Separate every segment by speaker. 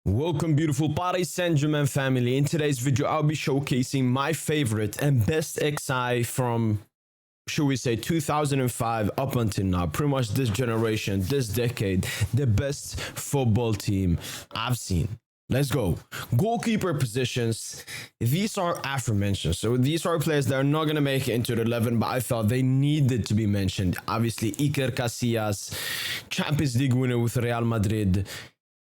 Speaker 1: Welcome, beautiful Paris Saint-Germain family. In today's video, I'll be showcasing my favorite and best XI from, should we say, 2005 up until now. Pretty much this generation, this decade, the best football team I've seen. Let's go. Goalkeeper positions. These are aforementioned. So these are players that are not going to make it into the 11, but I thought they needed to be mentioned. Obviously, Iker Casillas, Champions League winner with Real Madrid,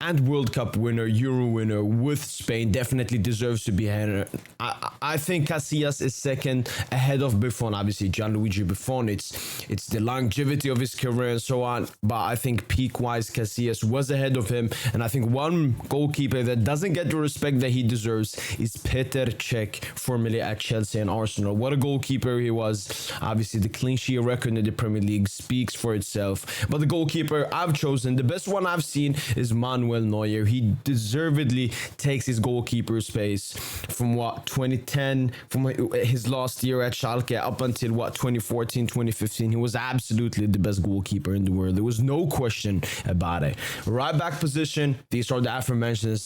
Speaker 1: and World Cup winner, Euro winner with Spain, definitely deserves to be here. I think Casillas is second ahead of Buffon, obviously Gianluigi Buffon. It's the longevity of his career and so on, but I think peak-wise Casillas was ahead of him, and I think one goalkeeper that doesn't get the respect that he deserves is Petr Cech, formerly at Chelsea and Arsenal. What a goalkeeper he was. Obviously, the clean sheet record in the Premier League speaks for itself, but the goalkeeper I've chosen, the best one I've seen, is Manuel Neuer. He deservedly takes his goalkeeper space from 2010, from his last year at Schalke up until 2014, 2015. He was absolutely the best goalkeeper in the world. There was no question about it. Right back position, these are the aforementioned.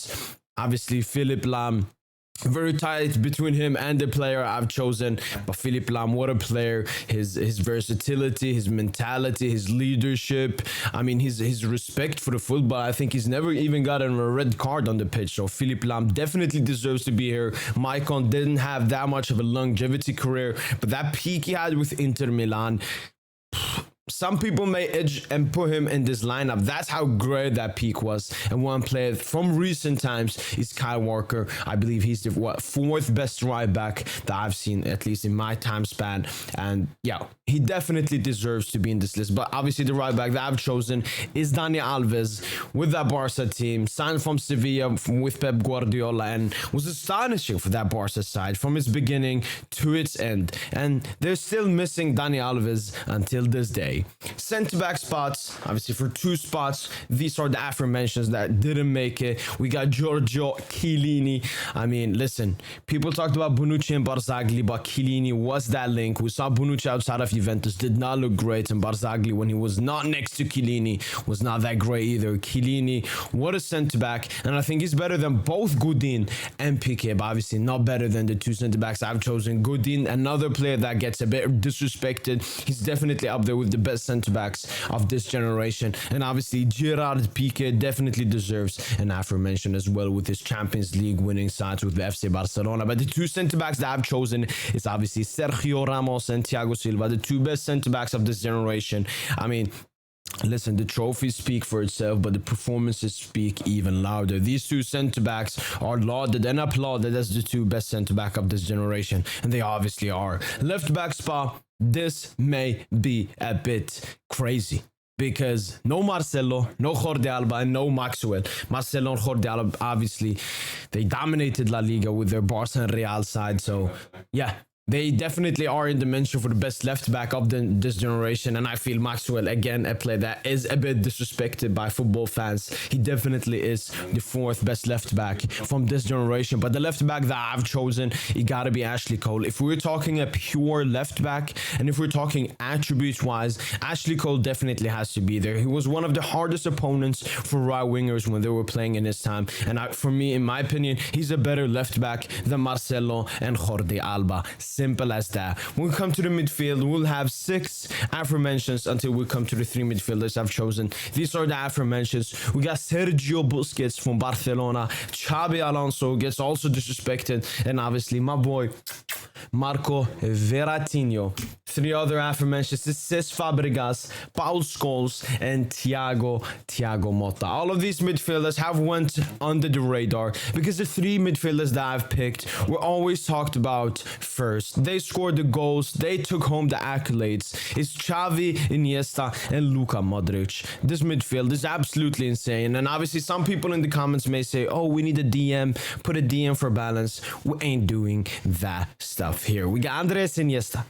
Speaker 1: Obviously, Philipp Lahm. Very tight between him and the player I've chosen, but Philipp Lahm, what a player. His versatility, his mentality, his leadership, I mean his respect for the football. I think he's never even gotten a red card on the pitch, so Philipp Lahm definitely deserves to be here. Maicon didn't have that much of a longevity career, but that peak he had with Inter Milan, some people may edge and put him in this lineup. That's how great that peak was. And one player from recent times is Kyle Walker. I believe he's the fourth best right back that I've seen, at least in my time span. And yeah, he definitely deserves to be in this list. But obviously the right back that I've chosen is Dani Alves with that Barca team, signed from Sevilla with Pep Guardiola, and was astonishing for that Barca side from its beginning to its end. And they're still missing Dani Alves until this day. Centre-back spots, obviously for two spots, these are the aforementioned that didn't make it. We got Giorgio Chiellini. I mean, listen, people talked about Bonucci and Barzagli, but Chiellini was that link. We saw Bonucci outside of Juventus, did not look great, and Barzagli, when he was not next to Chiellini, was not that great either. Chiellini, what a centre-back, and I think he's better than both Godin and Piqué, but obviously not better than the two centre-backs I've chosen. Godin, another player that gets a bit disrespected. He's definitely up there with the best centre-backs of this generation, and obviously Gerard Piqué definitely deserves an aforementioned as well with his Champions League winning sides with the FC Barcelona. But the two centre-backs that I've chosen is obviously Sergio Ramos and Thiago Silva, the two best centre-backs of this generation. I mean, listen, the trophies speak for itself, but the performances speak even louder. These two centre-backs are lauded and applauded as the two best centre-back of this generation, and they obviously are. Left-back spot, this may be a bit crazy, because no Marcelo, no Jordi Alba, and no Maxwell. Marcelo and Jordi Alba, obviously, they dominated La Liga with their Barca and Real side, so yeah. They definitely are in the mention for the best left back of this generation, and I feel Maxwell, again, a player that is a bit disrespected by football fans. He definitely is the fourth best left back from this generation, but the left back that I've chosen, it gotta be Ashley Cole. If we're talking a pure left back, and if we're talking attributes-wise, Ashley Cole definitely has to be there. He was one of the hardest opponents for right wingers when they were playing in his time, and for me, in my opinion, he's a better left back than Marcelo and Jordi Alba. Simple as that. When we come to the midfield, we'll have six aforementions until we come to the three midfielders I've chosen. These are the aforementions. We got Sergio Busquets from Barcelona. Xavi Alonso gets also disrespected. And obviously, my boy, Marco Verratti. Three other aforementions is Cesc Fabregas, Paul Scholes, and Thiago Motta. All of these midfielders have went under the radar because the three midfielders that I've picked were always talked about first. They scored the goals, they took home the accolades. It's Xavi, Iniesta, and Luka Modric. This midfield is absolutely insane, and obviously some people in the comments may say, oh, we need a DM, put a DM for balance. We ain't doing that stuff here. We got Andreas Iniesta,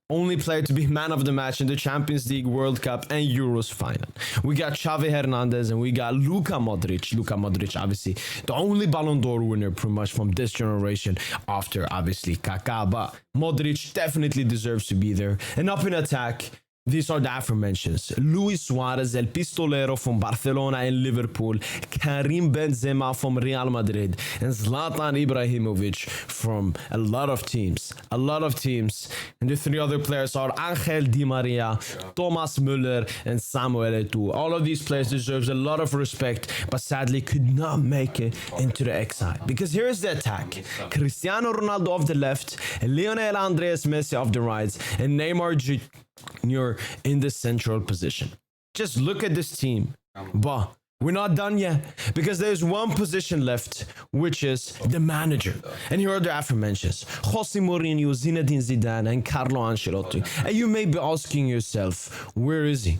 Speaker 1: only player to be man of the match in the Champions League, World Cup, and Euros final. We got Xavi Hernandez, and we got Luka Modric. Luka Modric, obviously, the only Ballon d'Or winner pretty much from this generation after, obviously, Kaká. But Modric definitely deserves to be there. And up in attack, These are the aforementions. Luis Suarez, El Pistolero from Barcelona and Liverpool, Karim Benzema from Real Madrid, and Zlatan Ibrahimovic from a lot of teams. A lot of teams. And the three other players are Angel Di Maria, Thomas Müller, and Samuel Eto'o. All of these players deserve a lot of respect, but sadly could not make it into the XI. Because here's the attack. Cristiano Ronaldo off the left, Lionel Andreas Messi off the right, and Neymar Jr. in the central position. Just look at this team. But we're not done yet, because there's one position left, which is the manager. And here are the aforementions: Jose Mourinho, Zinedine Zidane, and Carlo Ancelotti. And you may be asking yourself, where is he?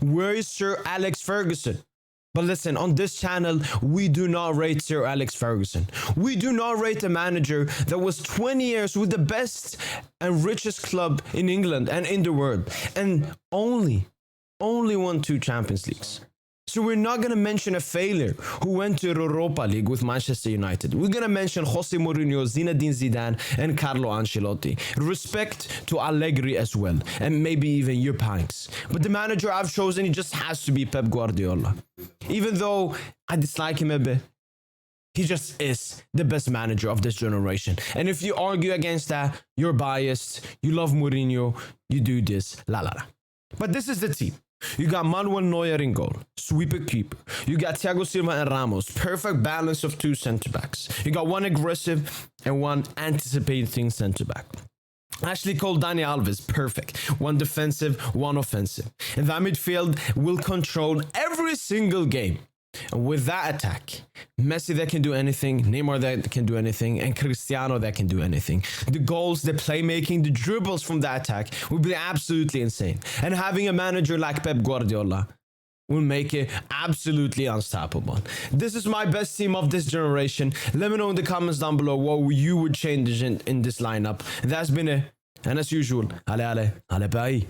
Speaker 1: Where is Sir Alex Ferguson? But listen, on this channel, we do not rate Sir Alex Ferguson. We do not rate a manager that was 20 years with the best and richest club in England and in the world, and only won 2 Champions Leagues. So we're not going to mention a failure who went to Europa League with Manchester United. We're going to mention Jose Mourinho, Zinedine Zidane, and Carlo Ancelotti. Respect to Allegri as well, and maybe even Jupp. But the manager I've chosen, he just has to be Pep Guardiola. Even though I dislike him a bit, he just is the best manager of this generation. And if you argue against that, you're biased, you love Mourinho, you do this, la la la. But this is the team. You got Manuel Neuer in goal, sweeper keeper. You got Thiago Silva and Ramos, perfect balance of 2 center backs. You got one aggressive and one anticipating center back. Ashley Cole, Dani Alves, perfect. One defensive, one offensive. And that midfield will control every single game. And with that attack, Messi that can do anything, Neymar that can do anything, and Cristiano that can do anything. The goals, the playmaking, the dribbles from that attack will be absolutely insane. And having a manager like Pep Guardiola will make it absolutely unstoppable. This is my best team of this generation. Let me know in the comments down below what you would change in this lineup. That's been it. And as usual, allez, bye.